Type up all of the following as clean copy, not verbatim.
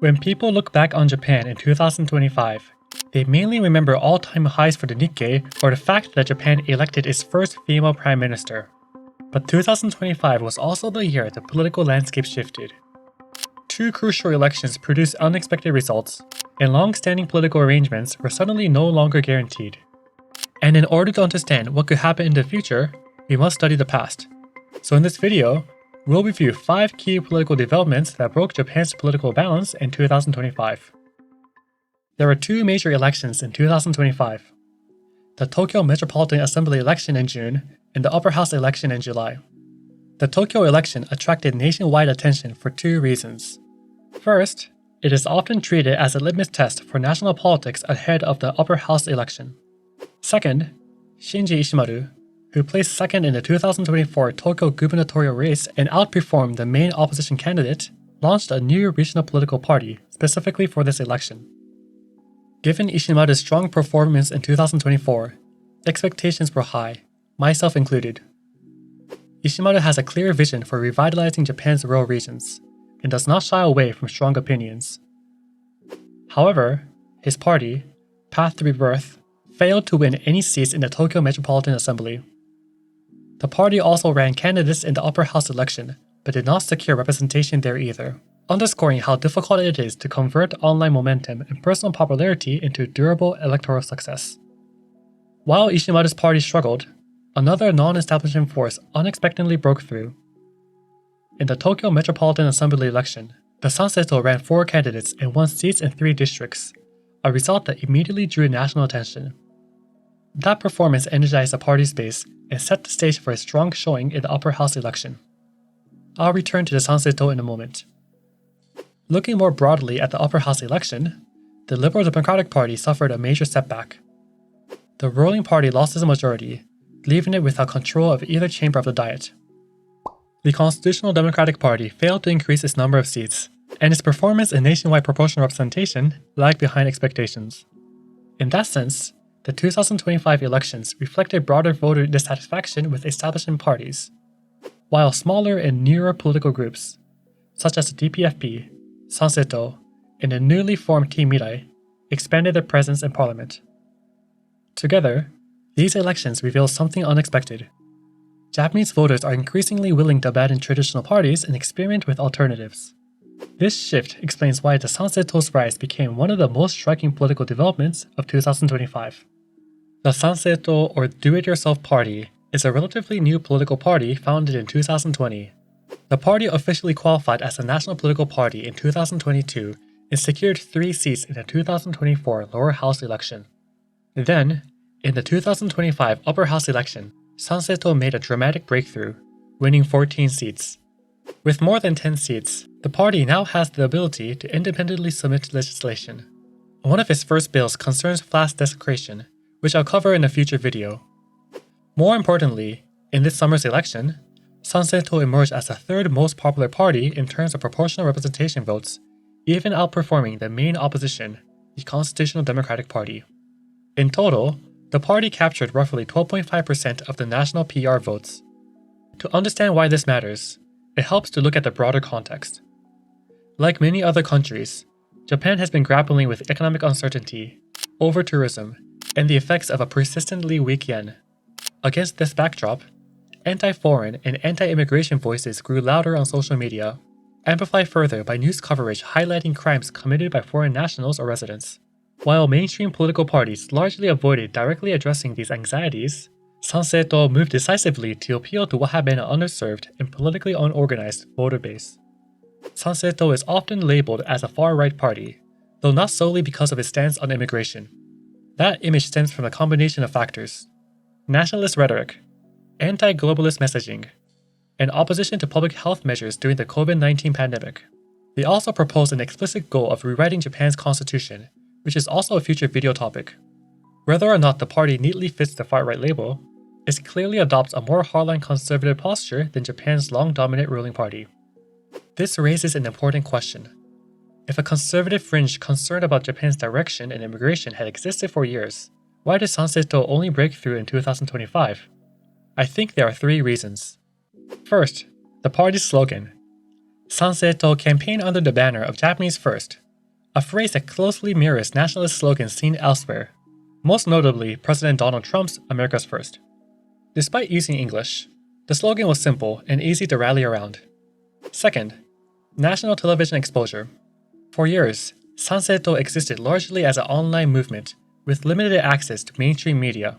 When people look back on Japan in 2025, they mainly remember all-time highs for the Nikkei or the fact that Japan elected its first female prime minister. But 2025 was also the year the political landscape shifted. Two crucial elections produced unexpected results, and long-standing political arrangements were suddenly no longer guaranteed. And in order to understand what could happen in the future, we must study the past. So in this video, we'll review 5 key political developments that broke Japan's political balance in 2025. There were 2 major elections in 2025. The Tokyo Metropolitan Assembly election in June and the Upper House election in July. The Tokyo election attracted nationwide attention for 2 reasons. First, it is often treated as a litmus test for national politics ahead of the Upper House election. Second, Shinji Ishimaru, who placed second in the 2024 Tokyo gubernatorial race and outperformed the main opposition candidate, launched a new regional political party specifically for this election. Given Ishimaru's strong performance in 2024, expectations were high, myself included. Ishimaru has a clear vision for revitalizing Japan's rural regions, and does not shy away from strong opinions. However, his party, Path to Rebirth, failed to win any seats in the Tokyo Metropolitan Assembly. The party also ran candidates in the Upper House election, but did not secure representation there either, underscoring how difficult it is to convert online momentum and personal popularity into durable electoral success. While Ishimaru's party struggled, another non-establishment force unexpectedly broke through. In the Tokyo Metropolitan Assembly election, the Sanseito ran 4 candidates and won seats in 3 districts, a result that immediately drew national attention. That performance energized the party's base and set the stage for a strong showing in the Upper House election. I'll return to the Sanseito in a moment. Looking more broadly at the Upper House election, the Liberal Democratic Party suffered a major setback. The ruling party lost its majority, leaving it without control of either chamber of the Diet. The Constitutional Democratic Party failed to increase its number of seats, and its performance in nationwide proportional representation lagged behind expectations. In that sense, the 2025 elections reflected broader voter dissatisfaction with establishment parties, while smaller and newer political groups, such as the DPFP, Sanseito, and the newly formed Team Mirai, expanded their presence in parliament. Together, these elections reveal something unexpected. Japanese voters are increasingly willing to abandon traditional parties and experiment with alternatives. This shift explains why the Sanseito's rise became one of the most striking political developments of 2025. The Sanseito, or Do-It-Yourself Party, is a relatively new political party founded in 2020. The party officially qualified as a national political party in 2022 and secured 3 seats in the 2024 lower house election. Then, in the 2025 upper house election, Sanseito made a dramatic breakthrough, winning 14 seats. With more than 10 seats, the party now has the ability to independently submit legislation. One of its first bills concerns flash desecration, which I'll cover in a future video. More importantly, in this summer's election, Sanseito emerged as the 3rd most popular party in terms of proportional representation votes, even outperforming the main opposition, the Constitutional Democratic Party. In total, the party captured roughly 12.5% of the national PR votes. To understand why this matters, it helps to look at the broader context. Like many other countries, Japan has been grappling with economic uncertainty, over-tourism, and the effects of a persistently weak yen. Against this backdrop, anti-foreign and anti-immigration voices grew louder on social media, amplified further by news coverage highlighting crimes committed by foreign nationals or residents. While mainstream political parties largely avoided directly addressing these anxieties, Sanseito moved decisively to appeal to what had been an underserved and politically unorganized voter base. Sanseito is often labeled as a far-right party, though not solely because of its stance on immigration. That image stems from a combination of factors: nationalist rhetoric, anti-globalist messaging, and opposition to public health measures during the COVID-19 pandemic. They also propose an explicit goal of rewriting Japan's constitution, which is also a future video topic. Whether or not the party neatly fits the far-right label, it clearly adopts a more hardline conservative posture than Japan's long-dominant ruling party. This raises an important question. If a conservative fringe concerned about Japan's direction and immigration had existed for years, why did Sanseito only break through in 2025? I think there are 3 reasons. First, the party's slogan. Sanseito campaigned under the banner of Japanese First, a phrase that closely mirrors nationalist slogans seen elsewhere, most notably President Donald Trump's America's First. Despite using English, the slogan was simple and easy to rally around. Second, national television exposure. For years, Sanseito existed largely as an online movement with limited access to mainstream media.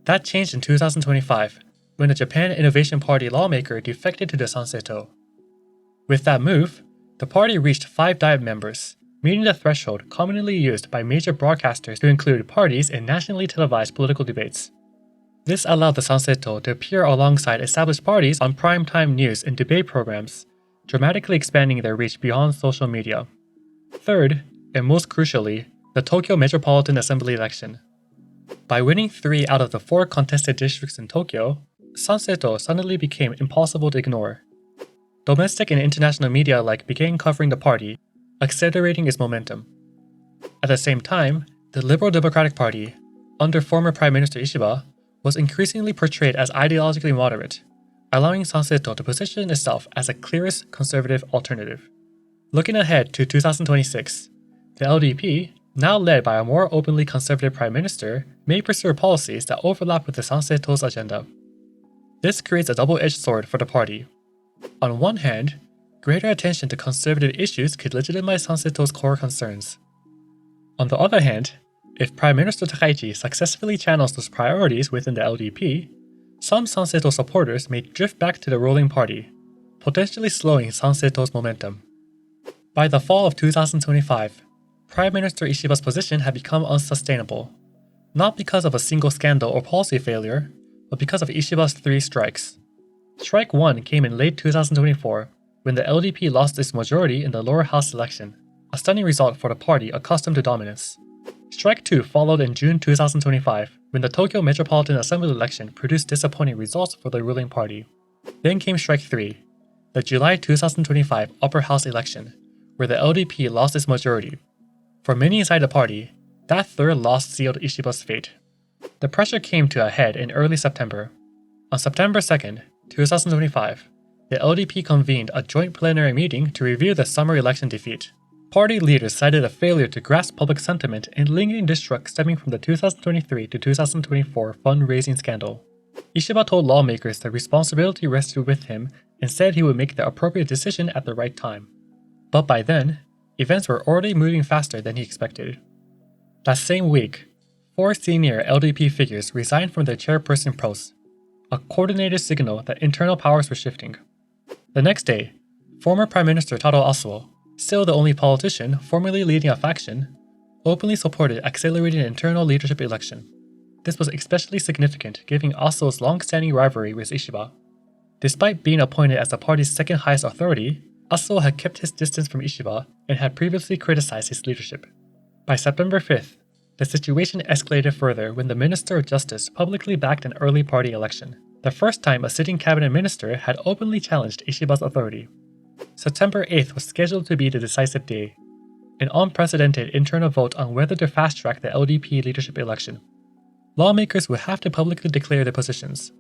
That changed in 2025 when the Japan Innovation Party lawmaker defected to the Sanseito. With that move, the party reached 5 diet members, meeting the threshold commonly used by major broadcasters to include parties in nationally televised political debates. This allowed the Sanseito to appear alongside established parties on primetime news and debate programs, dramatically expanding their reach beyond social media. Third, and most crucially, the Tokyo Metropolitan Assembly election. By winning 3 out of the 4 contested districts in Tokyo, Sanseito suddenly became impossible to ignore. Domestic and international media alike began covering the party, accelerating its momentum. At the same time, the Liberal Democratic Party, under former Prime Minister Ishiba, was increasingly portrayed as ideologically moderate, allowing Sanseito to position itself as the clearest conservative alternative. Looking ahead to 2026, the LDP, now led by a more openly conservative Prime Minister, may pursue policies that overlap with the Sanseito's agenda. This creates a double-edged sword for the party. On one hand, greater attention to conservative issues could legitimize Sanseito's core concerns. On the other hand, if Prime Minister Takaichi successfully channels those priorities within the LDP, some Sanseito supporters may drift back to the ruling party, potentially slowing Sanseito's momentum. By the fall of 2025, Prime Minister Ishiba's position had become unsustainable, not because of a single scandal or policy failure, but because of Ishiba's 3 strikes. Strike 1 came in late 2024, when the LDP lost its majority in the lower house election, a stunning result for the party accustomed to dominance. Strike 2 followed in June 2025, when the Tokyo Metropolitan Assembly election produced disappointing results for the ruling party. Then came Strike 3, the July 2025 upper house election, where the LDP lost its majority. For many inside the party, that third loss sealed Ishiba's fate. The pressure came to a head in early September. On September 2nd, 2025, the LDP convened a joint plenary meeting to review the summer election defeat. Party leaders cited a failure to grasp public sentiment and lingering distrust stemming from the 2023 to 2024 fundraising scandal. Ishiba told lawmakers that responsibility rested with him and said he would make the appropriate decision at the right time. But by then, events were already moving faster than he expected. That same week, 4 senior LDP figures resigned from their chairperson posts, a coordinated signal that internal powers were shifting. The next day, former Prime Minister Taro Asuo, still the only politician formally leading a faction, openly supported accelerating an internal leadership election. This was especially significant given Asuo's long-standing rivalry with Ishiba. Despite being appointed as the party's second highest authority, Asuo had kept his distance from Ishiba and had previously criticized his leadership. By September 5th, the situation escalated further when the Minister of Justice publicly backed an early party election, the first time a sitting cabinet minister had openly challenged Ishiba's authority. September 8th was scheduled to be the decisive day, an unprecedented internal vote on whether to fast-track the LDP leadership election. Lawmakers would have to publicly declare their positions.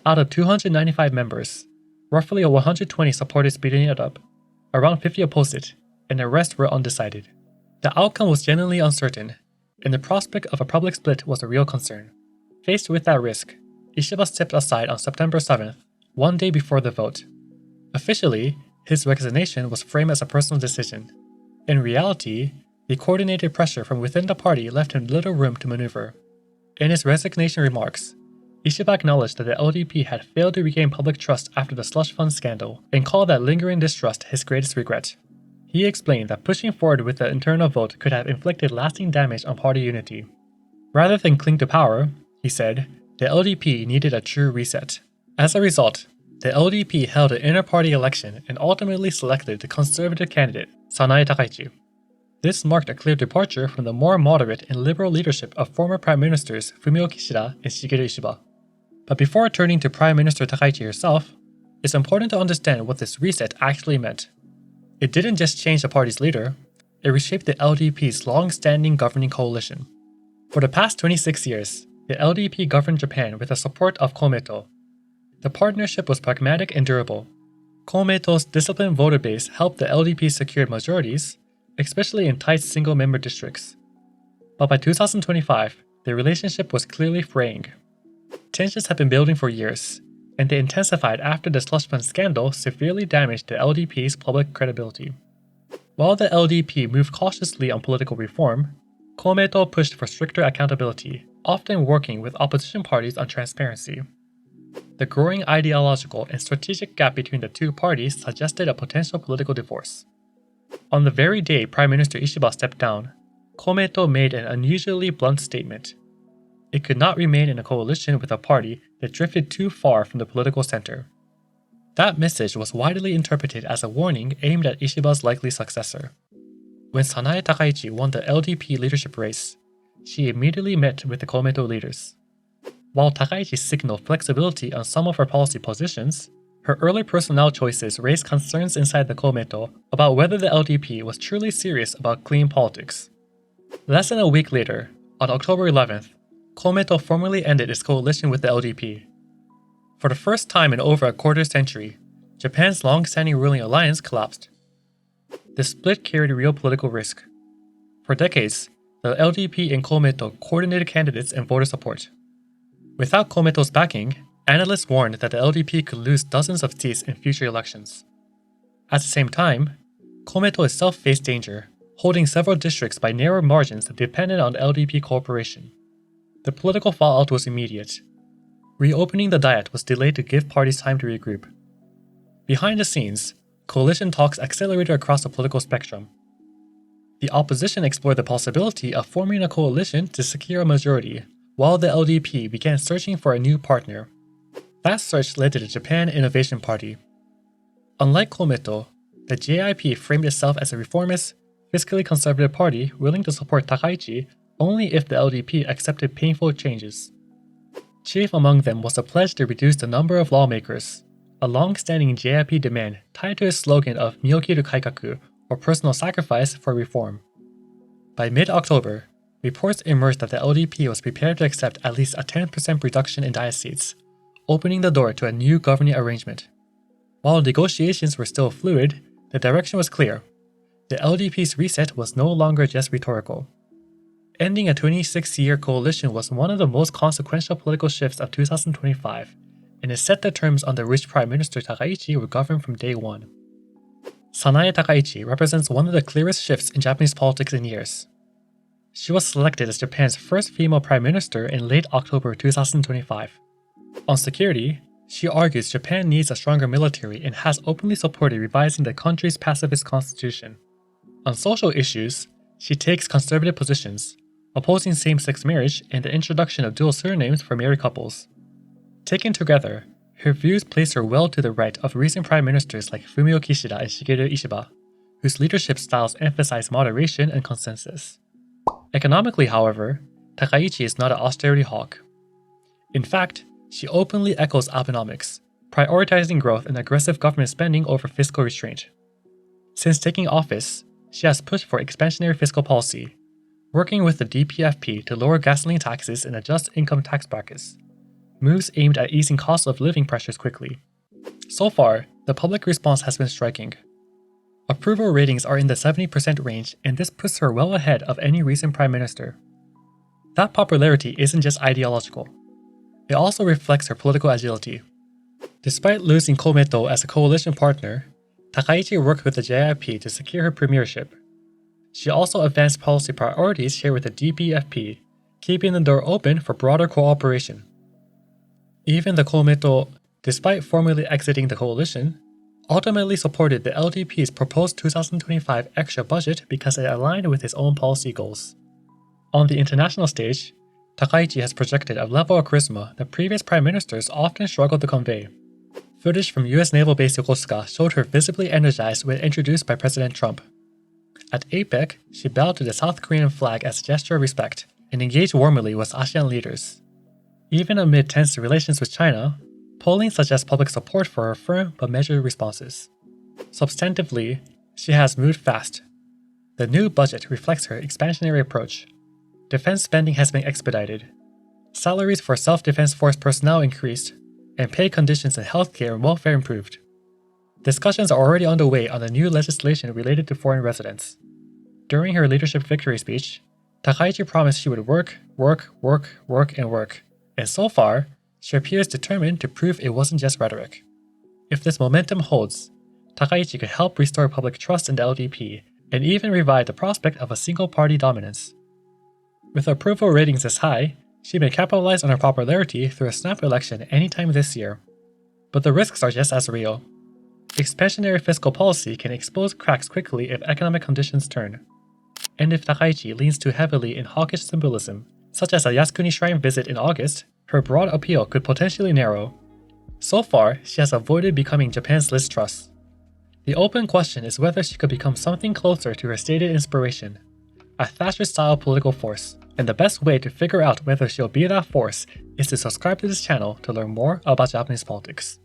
Out of 295 members, roughly 120 supported speeding it up, around 50 opposed it, and the rest were undecided. The outcome was genuinely uncertain, and the prospect of a public split was a real concern. Faced with that risk, Ishiba stepped aside on September 7th, one day before the vote. Officially, his resignation was framed as a personal decision. In reality, the coordinated pressure from within the party left him little room to maneuver. In his resignation remarks, Ishiba acknowledged that the LDP had failed to regain public trust after the slush fund scandal and called that lingering distrust his greatest regret. He explained that pushing forward with the internal vote could have inflicted lasting damage on party unity. Rather than cling to power, he said, the LDP needed a true reset. As a result, the LDP held an inter-party election and ultimately selected the conservative candidate, Takaichi. This marked a clear departure from the more moderate and liberal leadership of former Prime Ministers Fumio Kishida and Shigeru Ishiba. But before turning to Prime Minister Takaichi herself, it's important to understand what this reset actually meant. It didn't just change the party's leader, it reshaped the LDP's long-standing governing coalition. For the past 26 years, the LDP governed Japan with the support of Komeito. The partnership was pragmatic and durable. Komeito's disciplined voter base helped the LDP secure majorities, especially in tight single-member districts. But by 2025, the relationship was clearly fraying. Tensions had been building for years, and they intensified after the slush fund scandal severely damaged the LDP's public credibility. While the LDP moved cautiously on political reform, Komeito pushed for stricter accountability, often working with opposition parties on transparency. The growing ideological and strategic gap between the two parties suggested a potential political divorce. On the very day Prime Minister Ishiba stepped down, Komeito made an unusually blunt statement. It could not remain in a coalition with a party that drifted too far from the political center. That message was widely interpreted as a warning aimed at Ishiba's likely successor. When Sanae Takaichi won the LDP leadership race, she immediately met with the Komeito leaders. While Takaichi signaled flexibility on some of her policy positions, her early personnel choices raised concerns inside the Komeito about whether the LDP was truly serious about clean politics. Less than a week later, on October 11th, Komeito formally ended its coalition with the LDP. For the first time in over a quarter century, Japan's long-standing ruling alliance collapsed. The split carried real political risk. For decades, the LDP and Komeito coordinated candidates and voter support. Without Komeito's backing, analysts warned that the LDP could lose dozens of seats in future elections. At the same time, Komeito itself faced danger, holding several districts by narrow margins that depended on LDP cooperation. The political fallout was immediate. Reopening the Diet was delayed to give parties time to regroup. Behind the scenes, coalition talks accelerated across the political spectrum. The opposition explored the possibility of forming a coalition to secure a majority, while the LDP began searching for a new partner. That search led to the Japan Innovation Party. Unlike Komeito, the JIP framed itself as a reformist, fiscally conservative party willing to support Takaichi only if the LDP accepted painful changes. Chief among them was a pledge to reduce the number of lawmakers, a long-standing JIP demand tied to its slogan of Miyokiru Kaikaku, or personal sacrifice for reform. By mid-October, reports emerged that the LDP was prepared to accept at least a 10% reduction in Diet seats, opening the door to a new governing arrangement. While negotiations were still fluid, the direction was clear. The LDP's reset was no longer just rhetorical. Ending a 26-year coalition was one of the most consequential political shifts of 2025, and it set the terms under which Prime Minister Takaichi would govern from day one. Sanae Takaichi represents one of the clearest shifts in Japanese politics in years. She was selected as Japan's first female prime minister in late October 2025. On security, she argues Japan needs a stronger military and has openly supported revising the country's pacifist constitution. On social issues, she takes conservative positions, opposing same-sex marriage and the introduction of dual surnames for married couples. Taken together, her views place her well to the right of recent prime ministers like Fumio Kishida and Shigeru Ishiba, whose leadership styles emphasize moderation and consensus. Economically, however, Takaichi is not an austerity hawk. In fact, she openly echoes Abenomics, prioritizing growth and aggressive government spending over fiscal restraint. Since taking office, she has pushed for expansionary fiscal policy, working with the DPFP to lower gasoline taxes and adjust income tax brackets, moves aimed at easing cost of living pressures quickly. So far, the public response has been striking. Approval ratings are in the 70% range, and this puts her well ahead of any recent prime minister. That popularity isn't just ideological. It also reflects her political agility. Despite losing Komeito as a coalition partner, Takaichi worked with the JIP to secure her premiership. She also advanced policy priorities shared with the DPFP, keeping the door open for broader cooperation. Even the Komeito, despite formally exiting the coalition, ultimately supported the LDP's proposed 2025 extra budget because it aligned with its own policy goals. On the international stage, Takaichi has projected a level of charisma that previous prime ministers often struggled to convey. Footage from US Naval Base Yokosuka showed her visibly energized when introduced by President Trump. At APEC, she bowed to the South Korean flag as a gesture of respect and engaged warmly with ASEAN leaders. Even amid tense relations with China, polling suggests public support for her firm but measured responses. Substantively, she has moved fast. The new budget reflects her expansionary approach. Defense spending has been expedited. Salaries for self-defense force personnel increased, and pay conditions in healthcare and welfare improved. Discussions are already underway on the new legislation related to foreign residents. During her leadership victory speech, Takaichi promised she would work, and so far, she appears determined to prove it wasn't just rhetoric. If this momentum holds, Takaichi could help restore public trust in the LDP and even revive the prospect of a single-party dominance. With approval ratings this high, she may capitalize on her popularity through a snap election anytime this year. But the risks are just as real. Expansionary fiscal policy can expose cracks quickly if economic conditions turn. And if Takaichi leans too heavily in hawkish symbolism, such as a Yasukuni Shrine visit in August, her broad appeal could potentially narrow. So far, she has avoided becoming Japan's Liz Truss. The open question is whether she could become something closer to her stated inspiration, a Thatcher-style political force, and the best way to figure out whether she'll be that force is to subscribe to this channel to learn more about Japanese politics.